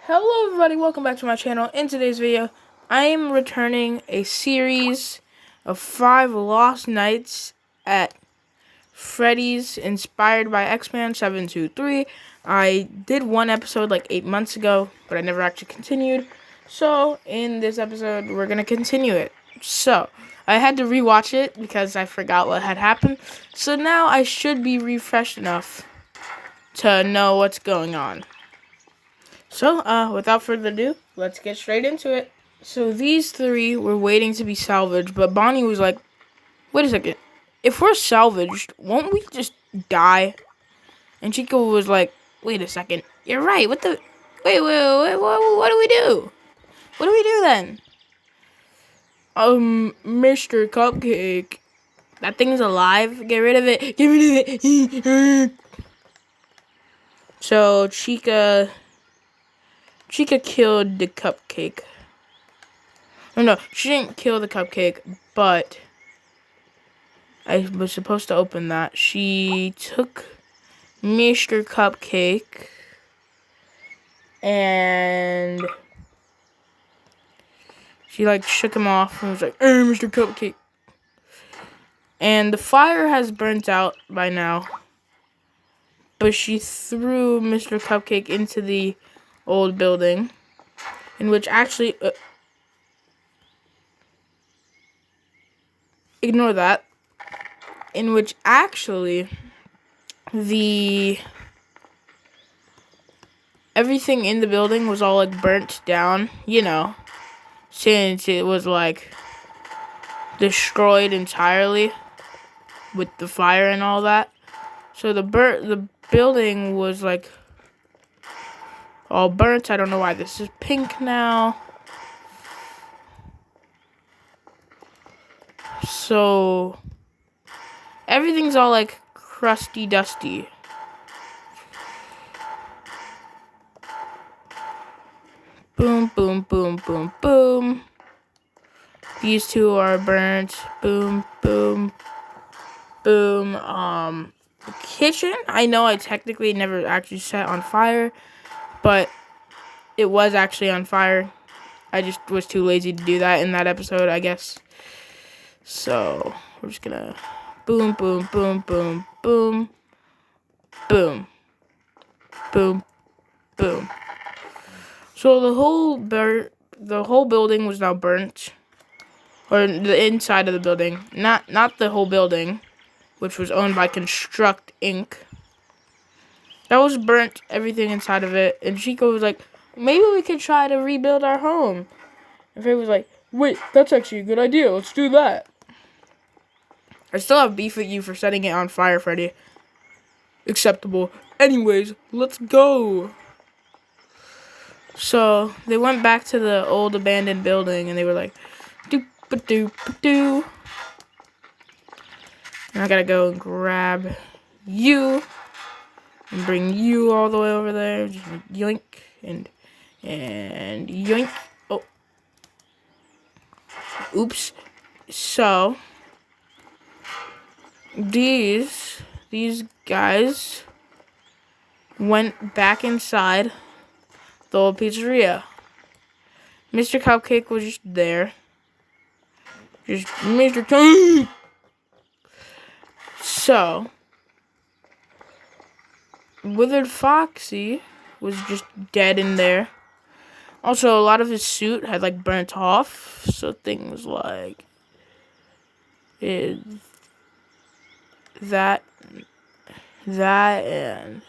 Hello everybody, welcome back to my channel. In today's video, I am returning a series of 5 lost nights at Freddy's inspired by Xman723. I did one episode like 8 months ago, but I never actually continued. So, in this episode, we're going to continue it. So, I had to rewatch it because I forgot what had happened. So now I should be refreshed enough to know what's going on. So, without further ado, let's get straight into it. So these 3 were waiting to be salvaged, but Bonnie was like, wait a second. If we're salvaged, won't we just die? And Chico was like, wait a second. You're right. What the... Wait, what do we do? What do we do then? Mr. Cupcake. That thing's alive. Get rid of it. Get rid of it. So, Chica killed the cupcake. No, she didn't kill the cupcake, but I was supposed to open that. She took Mr. Cupcake and she like shook him off and was like, "Hey, Mr. Cupcake." And the fire has burnt out by now, but she threw Mr. Cupcake into the old building, in which actually ignore that. In which actually everything in the building was all like burnt down, since it was like destroyed entirely with the fire and all that. So the building was like all burnt. I don't know why this is pink now. So everything's all like crusty dusty. Boom, boom, boom, boom, boom. These 2 are burnt. Boom, boom, boom. The kitchen, I know I technically never actually set on fire, but it was actually on fire. I just was too lazy to do that in that episode, I guess. So, we're just gonna boom, boom, boom, boom, boom, boom, boom, boom. So the whole building was now burnt, or the inside of the building, not the whole building, which was owned by Construct Inc. That was burnt, everything inside of it, and Chico was like, maybe we could try to rebuild our home. And Freddy was like, wait, that's actually a good idea, let's do that. I still have beef with you for setting it on fire, Freddy. Acceptable. Anyways, let's go. So, they went back to the old abandoned building, and they were like, doop-a-doop-a-doo. And I gotta go and grab you and bring you all the way over there. Just yoink and yoink. Oh. Oops. So, these guys went back inside the old pizzeria. Mr. Cupcake was just there. Just Mr. Cupcake. So, Withered Foxy was just dead in there. Also, a lot of his suit had like burnt off. So things like that and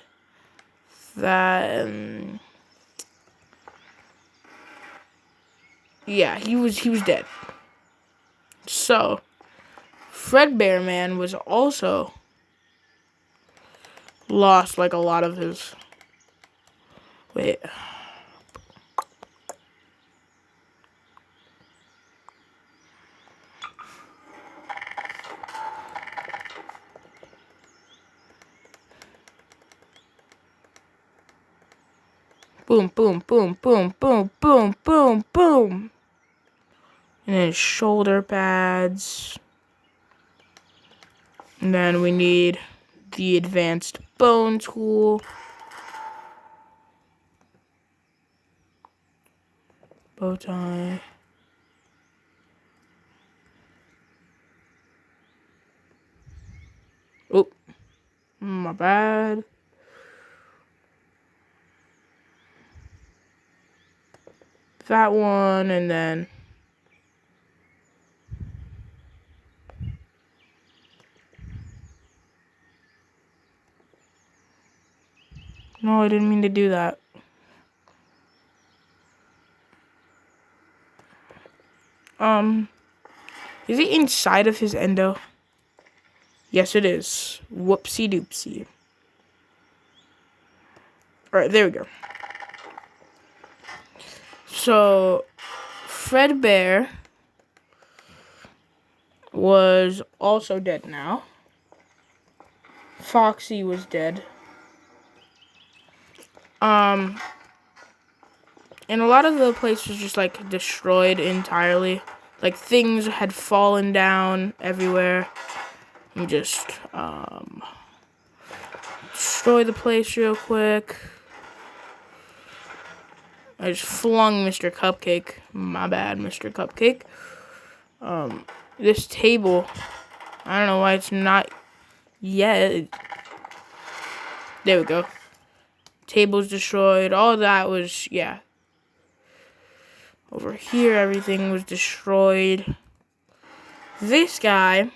yeah, he was dead. So, Fredbear Man was also lost like a lot of his... Wait. Boom, boom, boom, boom, boom, boom, boom, boom. And then shoulder pads. And then we need the advanced bone tool. Bow tie. Oh, my bad. That one, and then no, I didn't mean to do that. Is it inside of his endo? Yes, it is. Whoopsie doopsie. Alright, there we go. So, Fred Bear was also dead now. Foxy was dead. And a lot of the place was just, like, destroyed entirely. Like, things had fallen down everywhere. Let me just, destroy the place real quick. I just flung Mr. Cupcake. My bad, Mr. Cupcake. This table, I don't know why it's not yet. There we go. Table's destroyed. All that was, yeah. Over here, everything was destroyed. This guy,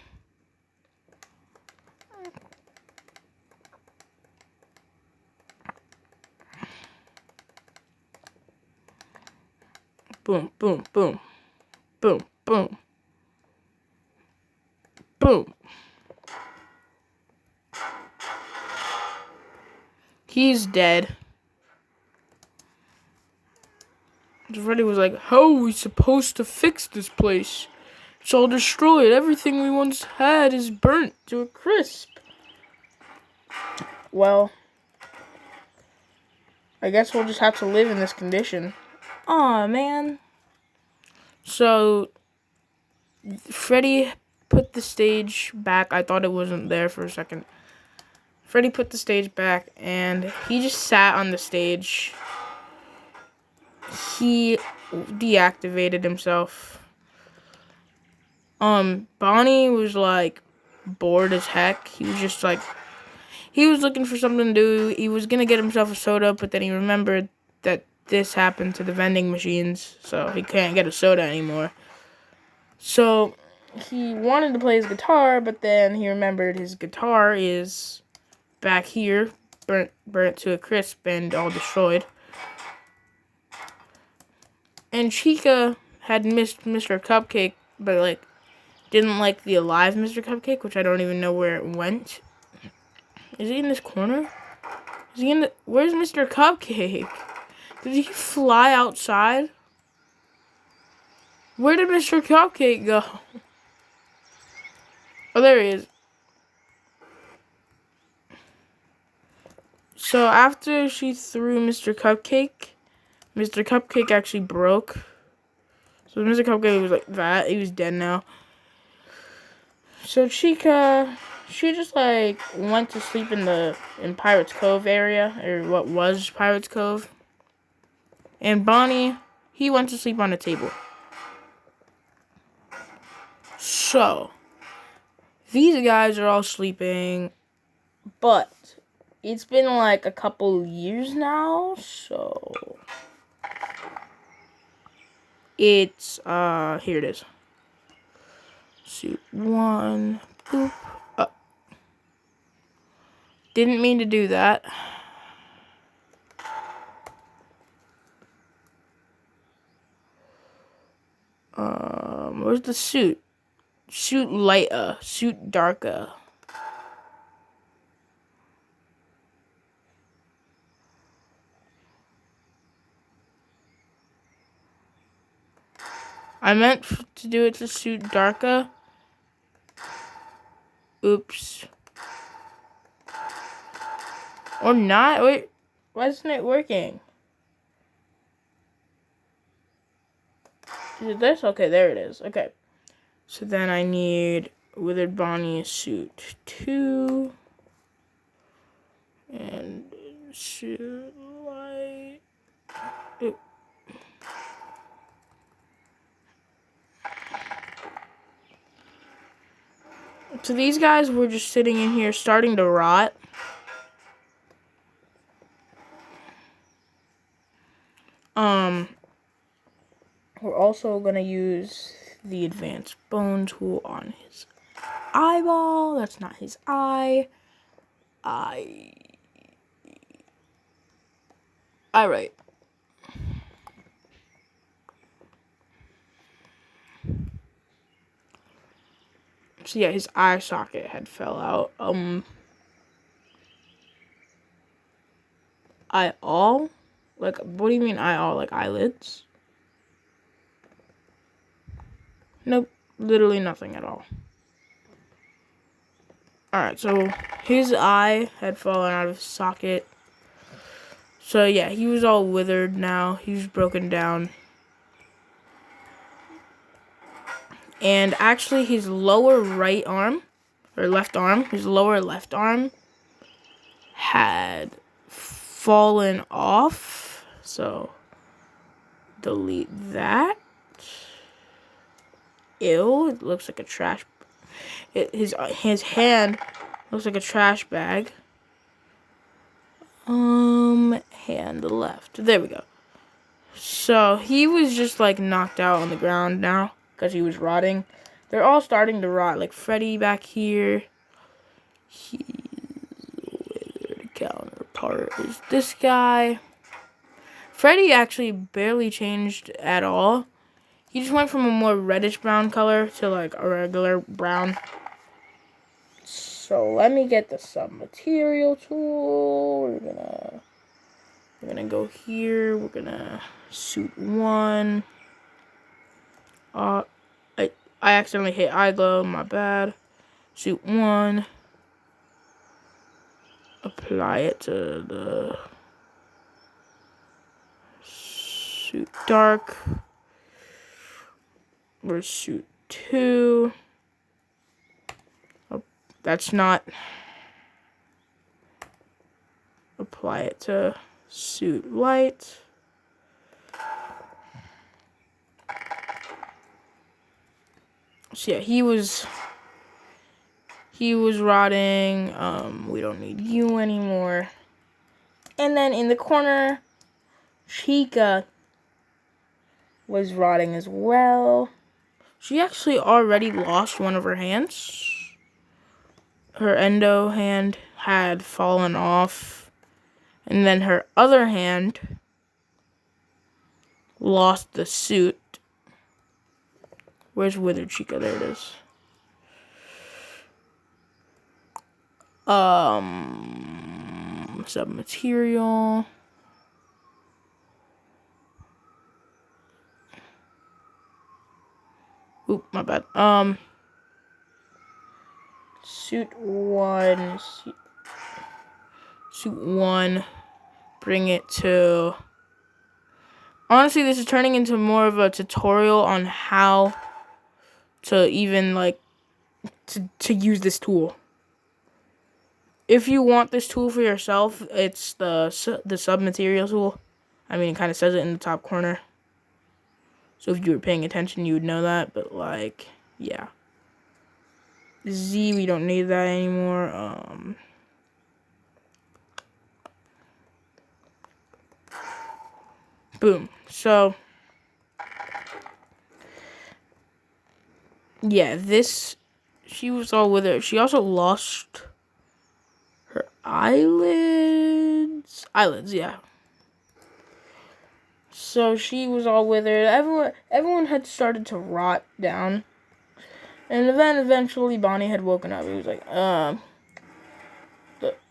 boom, boom, boom, boom, boom, boom. He's dead. Freddy was like, how are we supposed to fix this place? It's all destroyed. Everything we once had is burnt to a crisp. Well, I guess we'll just have to live in this condition. Aw, man. So, Freddy put the stage back. I thought it wasn't there for a second. Freddy put the stage back, and he just sat on the stage. He deactivated himself. Bonnie was, like, bored as heck. He was just, like, he was looking for something to do. He was gonna get himself a soda, but then he remembered that this happened to the vending machines, so he can't get a soda anymore. So, he wanted to play his guitar, but then he remembered his guitar is back here, burnt to a crisp and all destroyed. And Chica had missed Mr. Cupcake, but, like, didn't like the alive Mr. Cupcake, which I don't even know where it went. Is he in this corner? Is he in the... Where's Mr. Cupcake? Did he fly outside? Where did Mr. Cupcake go? Oh, there he is. So after she threw Mr. Cupcake actually broke. So Mr. Cupcake was like that. He was dead now. So Chica, she just like went to sleep in Pirates Cove area, or what was Pirates Cove. And Bonnie, he went to sleep on a table. So these guys are all sleeping, but it's been like a couple years now, so it's here it is. Suit 1, boop. Didn't mean to do that. Where's the suit? Suit lighter, suit darker. I meant to do it to suit darker. Oops. Or not? Wait, why isn't it working? Is it this? Okay, there it is. Okay. So then I need Withered Bonnie suit 2. And suit light. Oop. So these guys were just sitting in here starting to rot. We're also gonna use the advanced bone tool on his eyeball. That's not his eye. Alright. So yeah, his eye socket had fell out. Eye all? Like, what do you mean eye all? Like eyelids? Nope, literally nothing at all. Alright, so his eye had fallen out of his socket. So yeah, he was all withered now. He was broken down. And actually his lower right arm, or left arm, his lower left arm had fallen off. So delete that. Ew, it looks like a trash. His hand looks like a trash bag. Hand left. There we go. So he was just like knocked out on the ground now because he was rotting. They're all starting to rot. Like Freddy back here. His withered counterpart is this guy. Freddy actually barely changed at all. He just went from a more reddish brown color to like a regular brown. So let me get the sub-material tool. We're gonna go here. We're gonna suit 1. I accidentally hit eye glow. My bad. Suit 1. Apply it to the suit dark. We're suit 2. Oh, that's not. Apply it to suit light. So yeah, he was rotting. We don't need you anymore. And then in the corner, Chica was rotting as well. She actually already lost one of her hands. Her endo hand had fallen off. And then her other hand lost the suit. Where's Withered Chica? There it is. Sub-material. Oop, my bad. Suit 1. Suit 1. Bring it to... Honestly, this is turning into more of a tutorial on how to even, like, to use this tool. If you want this tool for yourself, it's the sub-material tool. I mean, it kind of says it in the top corner. So if you were paying attention, you would know that. But, like, yeah. Z, we don't need that anymore. Boom. So, yeah, she was all with her. She also lost her eyelids. Eyelids, yeah. So she was all withered. Everyone had started to rot down. And then eventually Bonnie had woken up. He was like,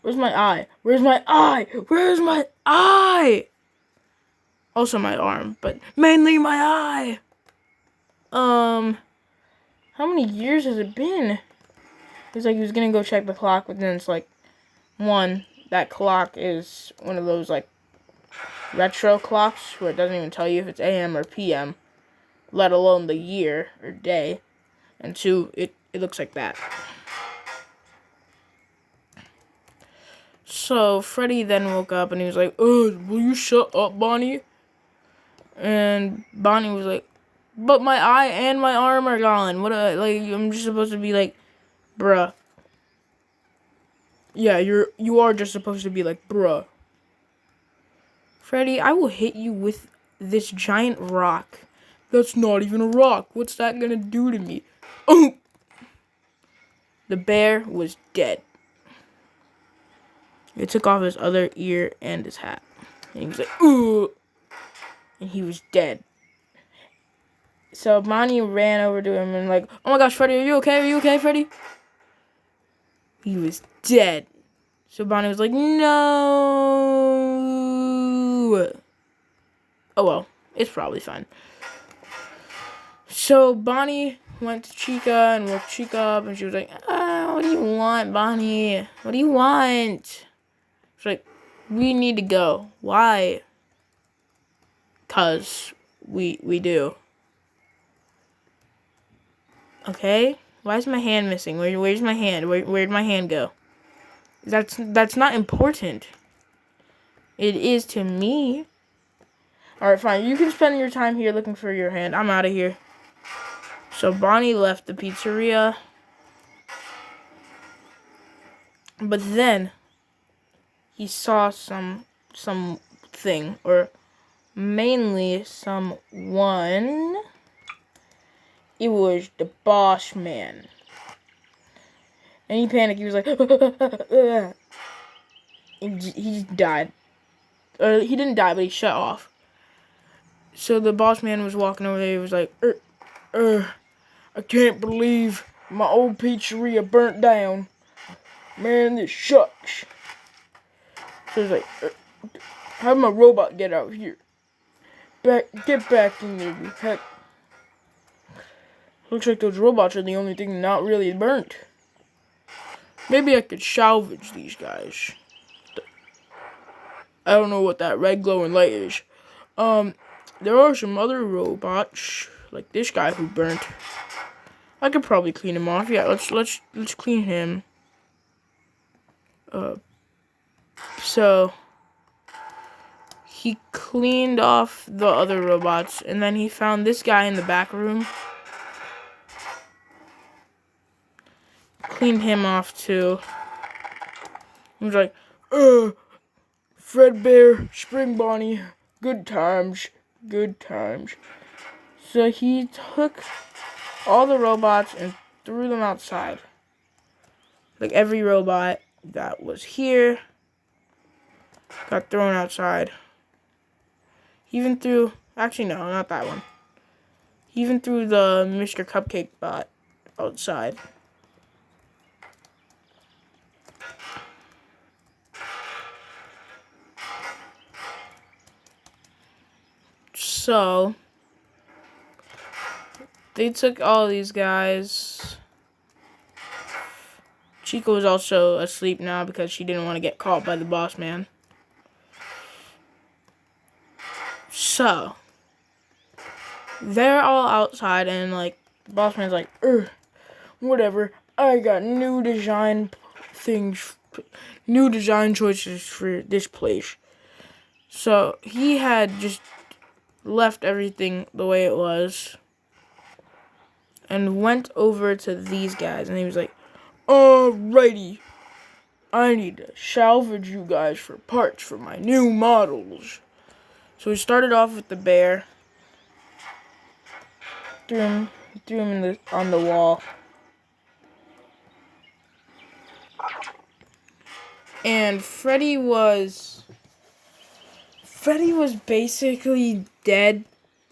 where's my eye? Where's my eye? Where's my eye? Also my arm, but mainly my eye. How many years has it been? He's like, he was gonna go check the clock, but then it's like, 1, that clock is one of those, like, retro clocks where it doesn't even tell you if it's AM or PM, let alone the year or day. And 2, it looks like that. So Freddy then woke up and he was like, "Oh, will you shut up, Bonnie?" And Bonnie was like, "But my eye and my arm are gone. What? Like, I'm just supposed to be like Bruh. Yeah, you are just supposed to be like, bruh. Freddy, I will hit you with this giant rock. That's not even a rock. What's that gonna do to me? Oh! The bear was dead. It took off his other ear and his hat. And he was like, ooh! And he was dead. So Bonnie ran over to him and like, oh my gosh, Freddy, are you okay? Are you okay, Freddy? He was dead. So Bonnie was like, no. Oh well, it's probably fine. So Bonnie went to Chica and woke Chica up, and she was like, what do you want, Bonnie? What do you want? She's like, we need to go. Why? 'Cause we do. Okay? Why is my hand missing? Where's my hand? Where'd my hand go? That's not important. It is to me. Alright, fine. You can spend your time here looking for your hand. I'm out of here. So Bonnie left the pizzeria. But then he saw something, or mainly someone. It was the boss man. And he panicked. He was like, he just died. He didn't die, but he shut off. So the boss man was walking over there. He was like, I can't believe my old pizzeria burnt down. Man, this sucks. So he's like, how did my robot get out here? Get back in there, you heck. Looks like those robots are the only thing not really burnt. Maybe I could salvage these guys. I don't know what that red glowing light is. There are some other robots, like this guy who burnt. I could probably clean him off. Yeah, let's clean him. So he cleaned off the other robots, and then he found this guy in the back room. Cleaned him off too. He was like, Fred Bear, Spring Bonnie, good times, good times. So he took all the robots and threw them outside. Like every robot that was here got thrown outside. He even threw, actually no, not that one. He even threw the Mr. Cupcake bot outside. So they took all these guys. Chica was also asleep now because she didn't want to get caught by the boss man. So they're all outside, and like the boss man's like, whatever. I got new design choices for this place. So he had just left everything the way it was and went over to these guys, and he was like, alrighty, I need to salvage you guys for parts for my new models. So he started off with the bear, threw him on the wall, and Freddy was basically dead.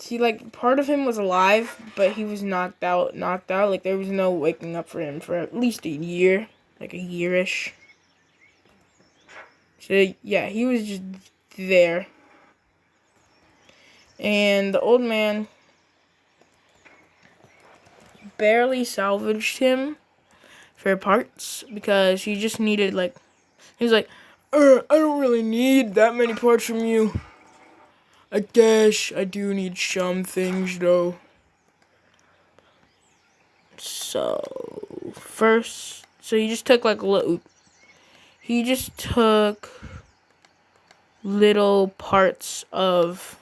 He, like, part of him was alive, but he was knocked out. Like, there was no waking up for him for at least a year. Like, a yearish. So, yeah, he was just there. And the old man barely salvaged him for parts because he just needed, like, he was like, I don't really need that many parts from you. I guess I do need some things, though. So he just took little parts of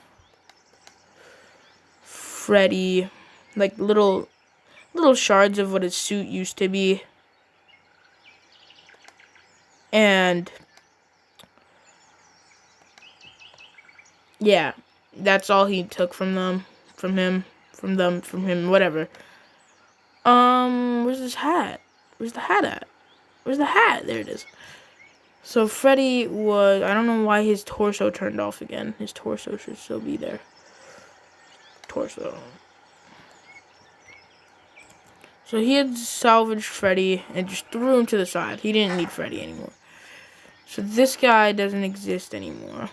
Freddy, like little shards of what his suit used to be. And yeah, that's all he took from them, from him, whatever. Where's his hat? Where's the hat at? Where's the hat? There it is. So Freddy was, I don't know why his torso turned off again. His torso should still be there. Torso. So he had salvaged Freddy and just threw him to the side. He didn't need Freddy anymore. So this guy doesn't exist anymore.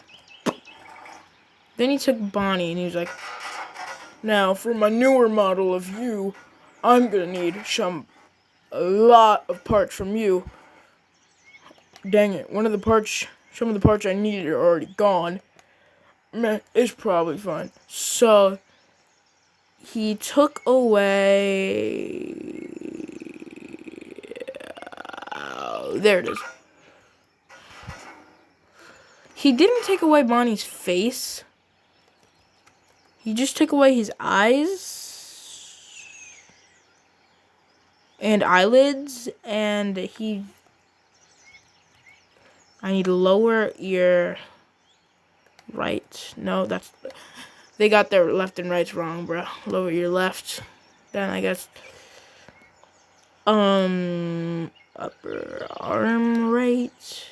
Then he took Bonnie and he was like, now for my newer model of you, I'm gonna need a lot of parts from you. Dang it, some of the parts I needed are already gone. Meh, it's probably fine. So he took away, there it is. He didn't take away Bonnie's face. He just took away his eyes and eyelids, and I need lower ear right. No, they got their left and rights wrong, bro. Lower ear left. Then I guess upper arm right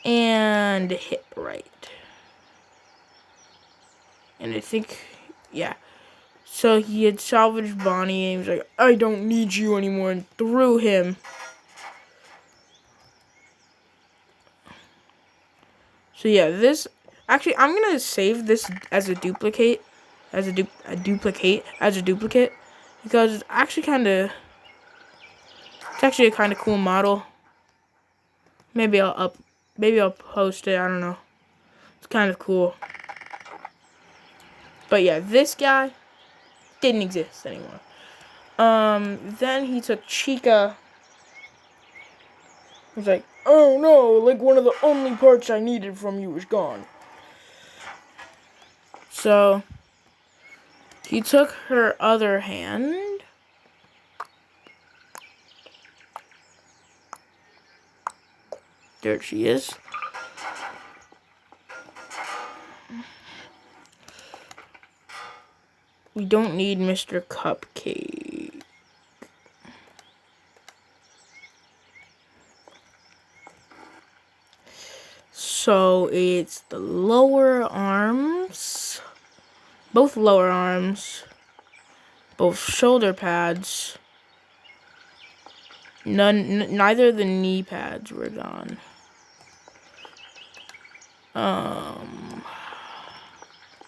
and hip right. And I think, yeah. So he had salvaged Bonnie and he was like, I don't need you anymore, and threw him. So yeah, actually, I'm going to save this as a duplicate. As a duplicate. Because it's actually a kind of cool model. Maybe I'll post it, I don't know. It's kind of cool. But yeah, this guy didn't exist anymore. Then he took Chica. He was like, oh no, like one of the only parts I needed from you was gone. So he took her other hand. There she is. We don't need Mr. Cupcake. So it's the lower arms, both lower arms, both shoulder pads. Neither of the knee pads were gone.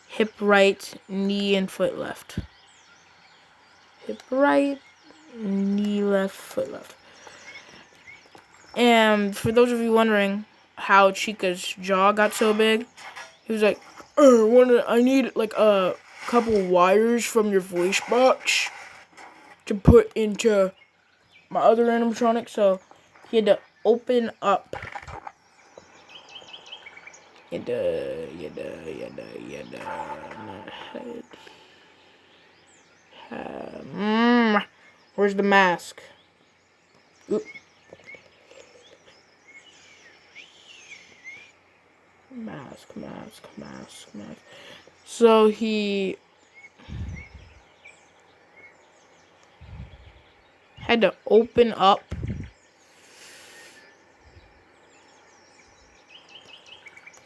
Hip right, knee and foot left. Hip right, knee left, foot left. And for those of you wondering how Chica's jaw got so big, he was like, I need like a couple wires from your voice box to put into my other animatronic. So he had to open up. Where's the mask? Oop. Mask. So he had to open up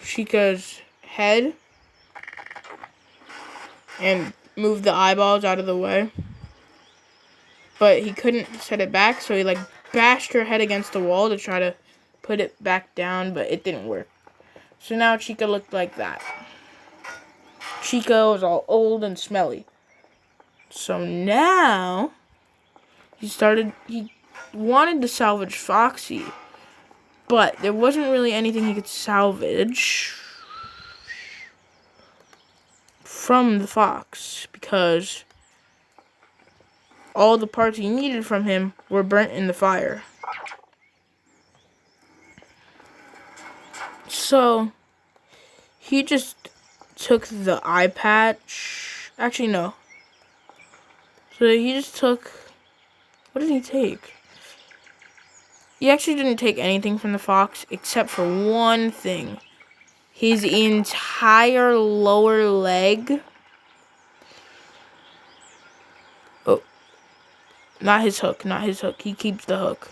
Chica's head and move the eyeballs out of the way. But he couldn't set it back, so he like bashed her head against the wall to try to put it back down, but it didn't work. So now Chica looked like that. Chica was all old and smelly. So now he wanted to salvage Foxy, but there wasn't really anything he could salvage from the fox because all the parts he needed from him were burnt in the fire. So he just took the eye patch. Actually, no. So he just took... What did he take? He actually didn't take anything from the fox except for one thing. His entire lower leg. Oh, not his hook, not his hook. He keeps the hook.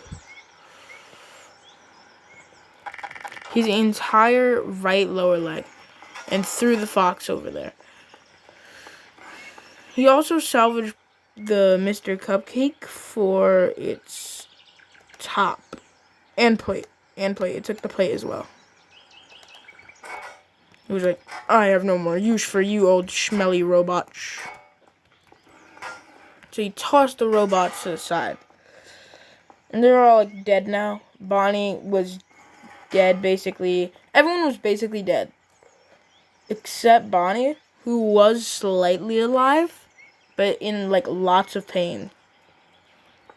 His entire right lower leg. And threw the fox over there. He also salvaged the Mr. Cupcake for its top. And plate. And plate. It took the plate as well. He was like, I have no more use for you, old smelly robots. So he tossed the robots to the side. And they're all like dead now. Bonnie was dead basically. Everyone was basically dead. Except Bonnie, who was slightly alive, but in like lots of pain.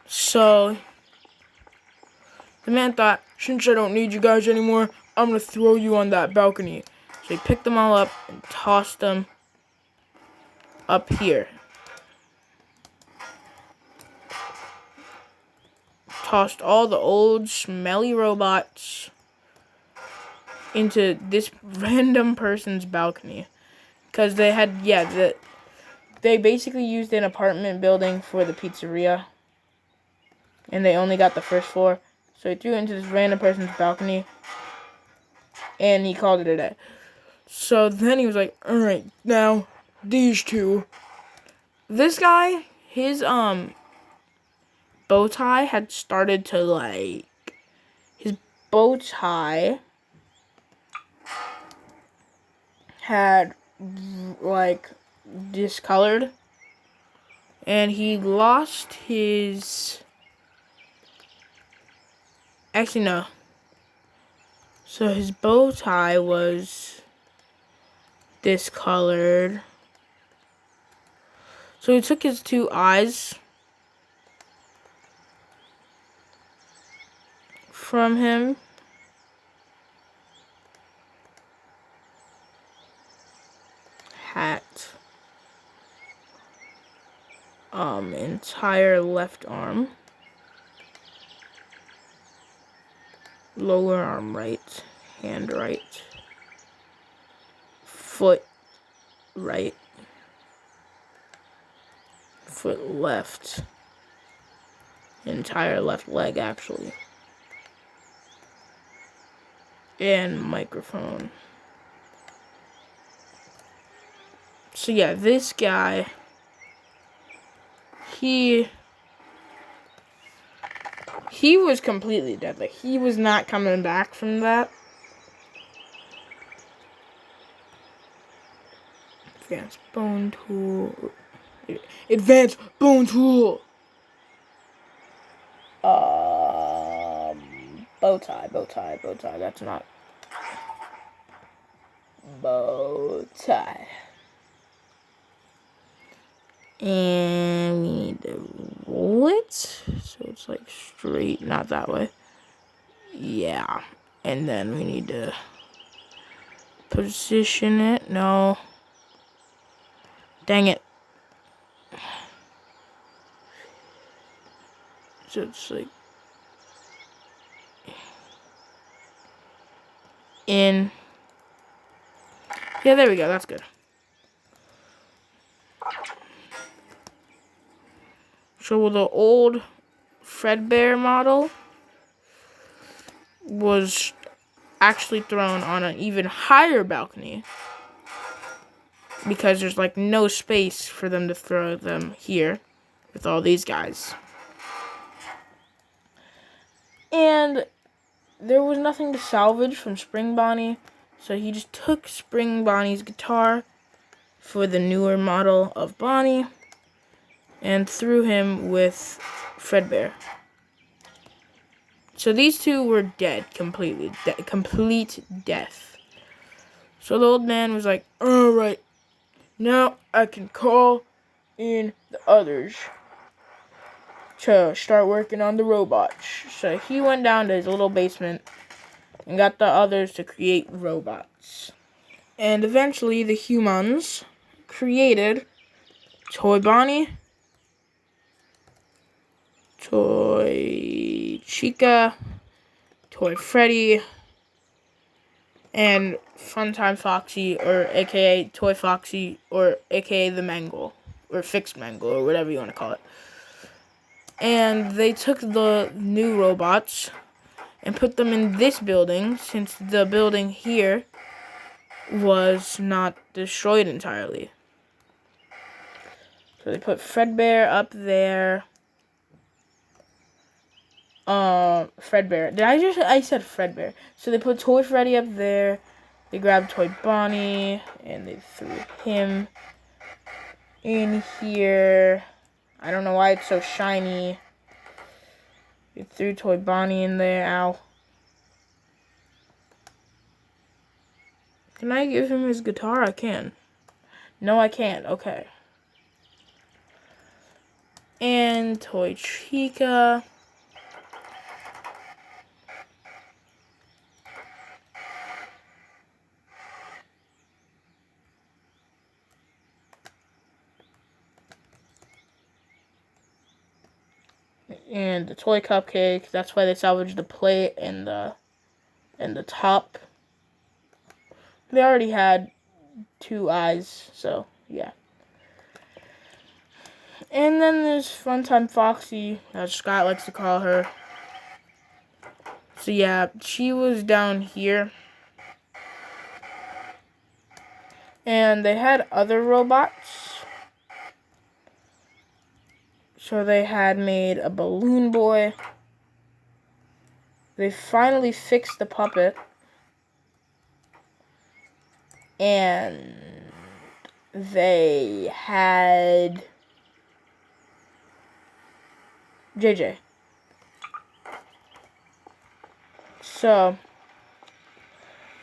So the man thought, since I don't need you guys anymore, I'm gonna throw you on that balcony. So he picked them all up and tossed them up here. Tossed all the old smelly robots into this random person's balcony. Because they had, they basically used an apartment building for the pizzeria. And they only got the first floor. So he threw it into this random person's balcony. And he called it a day. So then he was like, alright, now, these two. This guy, his, bow tie had started to, like, his bow tie had, like, discolored. And he lost his, actually, no. So his bow tie was discolored. So he took his two eyes from him. Hat. Entire left arm. Lower arm right. Hand right. Foot right. Foot left. Entire left leg, actually. And microphone. So yeah, this guy, he was completely dead. Like, he was not coming back from that. Advanced bone tool. Advanced bone tool. Bow tie. That's not bow tie. And we need to roll it. So it's like straight, not that way. Yeah. And then we need to position it. No. Dang it. So it's like in. Yeah, there we go. That's good. So the old Fredbear model was actually thrown on an even higher balcony because there's like no space for them to throw them here with all these guys. And there was nothing to salvage from Spring Bonnie, so he just took Spring Bonnie's guitar for the newer model of Bonnie and threw him with Fredbear. So these two were dead completely. Complete death. So the old man was like, alright, now I can call in the others to start working on the robots. So he went down to his little basement and got the others to create robots. And eventually the humans created Toy Bonnie, Toy Chica, Toy Freddy, and Funtime Foxy, or aka Toy Foxy, or aka the Mangle, or Fixed Mangle, or whatever you want to call it. And they took the new robots and put them in this building, since the building here was not destroyed entirely. So they put Fredbear up there. Fredbear. I said Fredbear. So they put Toy Freddy up there. They grabbed Toy Bonnie and they threw him in here. I don't know why it's so shiny. They threw Toy Bonnie in there. Ow. Can I give him his guitar? I can. No, I can't. Okay. And Toy Chica. And the Toy Cupcake. That's why they salvaged the plate and the top. They already had 2 eyes, so yeah. And then there's Funtime Foxy, as Scott likes to call her. So yeah, she was down here. And they had other robots. So they had made a balloon boy. They finally fixed the puppet. And they had JJ. So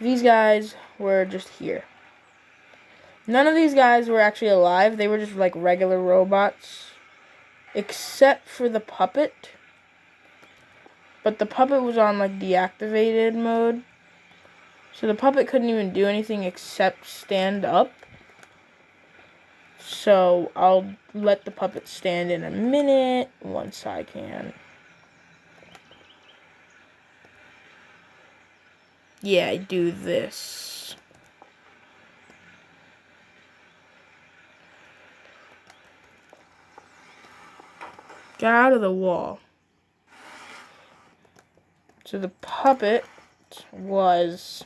these guys were just here. None of these guys were actually alive. They were just like regular robots. Except for the puppet. But the puppet was on like deactivated mode. So the puppet couldn't even do anything except stand up. So I'll let the puppet stand in a minute once I can. Yeah, I do this. Get out of the wall. So the puppet was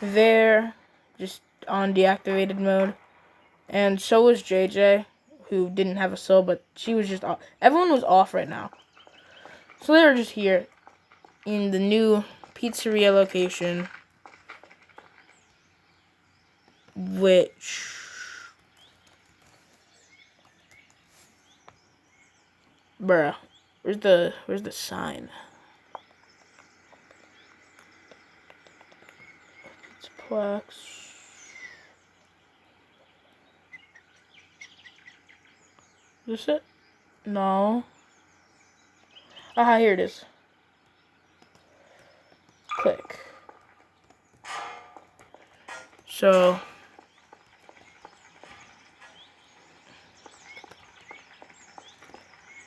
there, just on deactivated mode. And so was JJ, who didn't have a soul, but she was just off. Everyone was off right now. So they were just here in the new pizzeria location, which bruh, where's the sign? It's Plex. Is this it? No. Aha, here it is. Click. So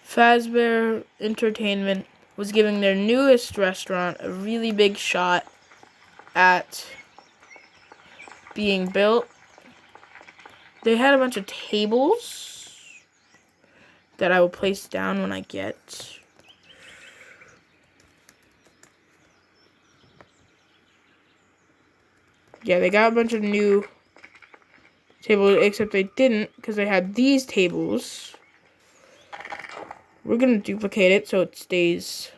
Fazbear Entertainment was giving their newest restaurant a really big shot at being built. They had a bunch of tables that I will place down when I get. Yeah, they got a bunch of new tables, except they didn't, because they had these tables. We're gonna duplicate it so it stays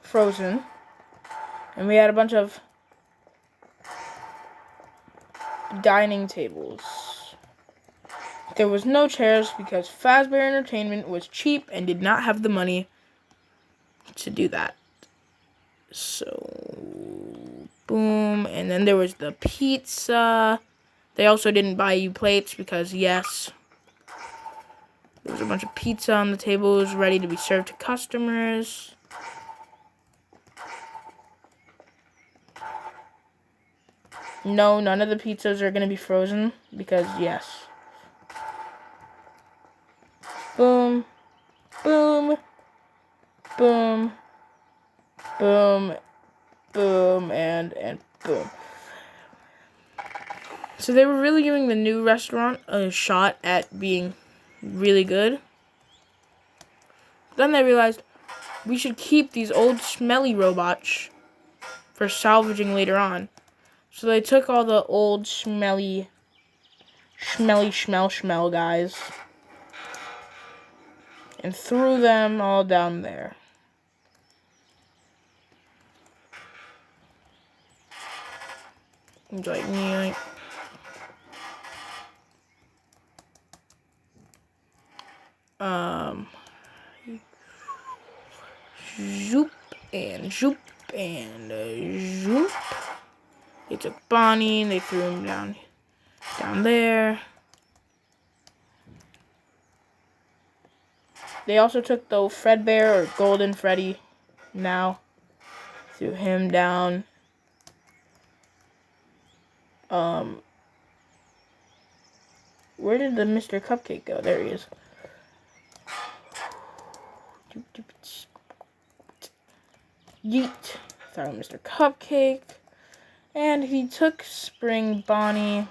frozen. And we had a bunch of dining tables. There was no chairs because Fazbear Entertainment was cheap and did not have the money to do that. So, boom. And then there was the pizza. They also didn't buy you plates because, yes, there was a bunch of pizza on the tables ready to be served to customers. No, none of the pizzas are going to be frozen because, yes. Boom. Boom. boom, and boom. So they were really giving the new restaurant a shot at being really good. Then they realized we should keep these old smelly robots for salvaging later on. So they took all the old smelly smell guys and threw them all down there. Like, yeah. Zoop and zoop and zoop. They took Bonnie and they threw him down there. They also took the Fredbear or Golden Freddy now. Threw him down. Where did the Mr. Cupcake go? There he is. Yeet. Found Mr. Cupcake. And he took Spring Bonnie.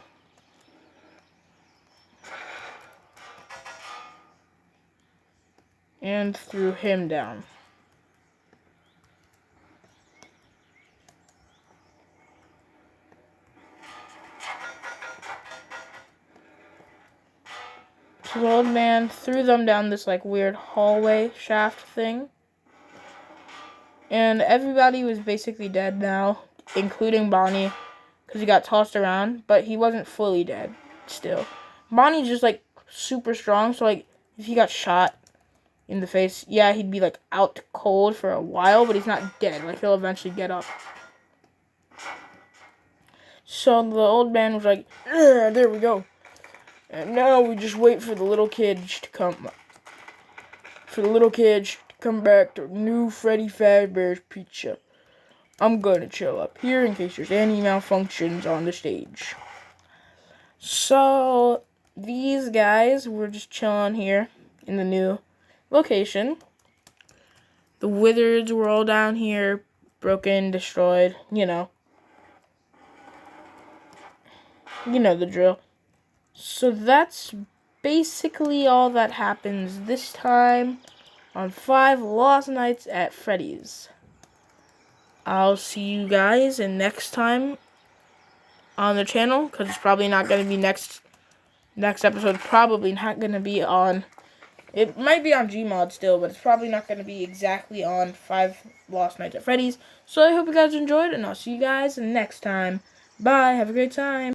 And threw him down. So the old man threw them down this like weird hallway shaft thing. And everybody was basically dead now, including Bonnie, because he got tossed around, but he wasn't fully dead still. Bonnie's just like super strong, so like if he got shot in the face, yeah, he'd be like out cold for a while, but he's not dead. Like he'll eventually get up. So the old man was like, there we go. And now we just wait for the little kids to come. For the little kids to come back to new Freddy Fazbear's Pizza. I'm gonna chill up here in case there's any malfunctions on the stage. So these guys were just chilling here in the new location. The wizards were all down here, broken, destroyed, you know. You know the drill. So that's basically all that happens this time on 5 Lost Nights at Freddy's. I'll see you guys next time on the channel, because it's probably not going to be next episode. Probably not going to be on, it might be on Gmod still, but it's probably not going to be exactly on 5 Lost Nights at Freddy's. So I hope you guys enjoyed, and I'll see you guys next time. Bye, have a great time.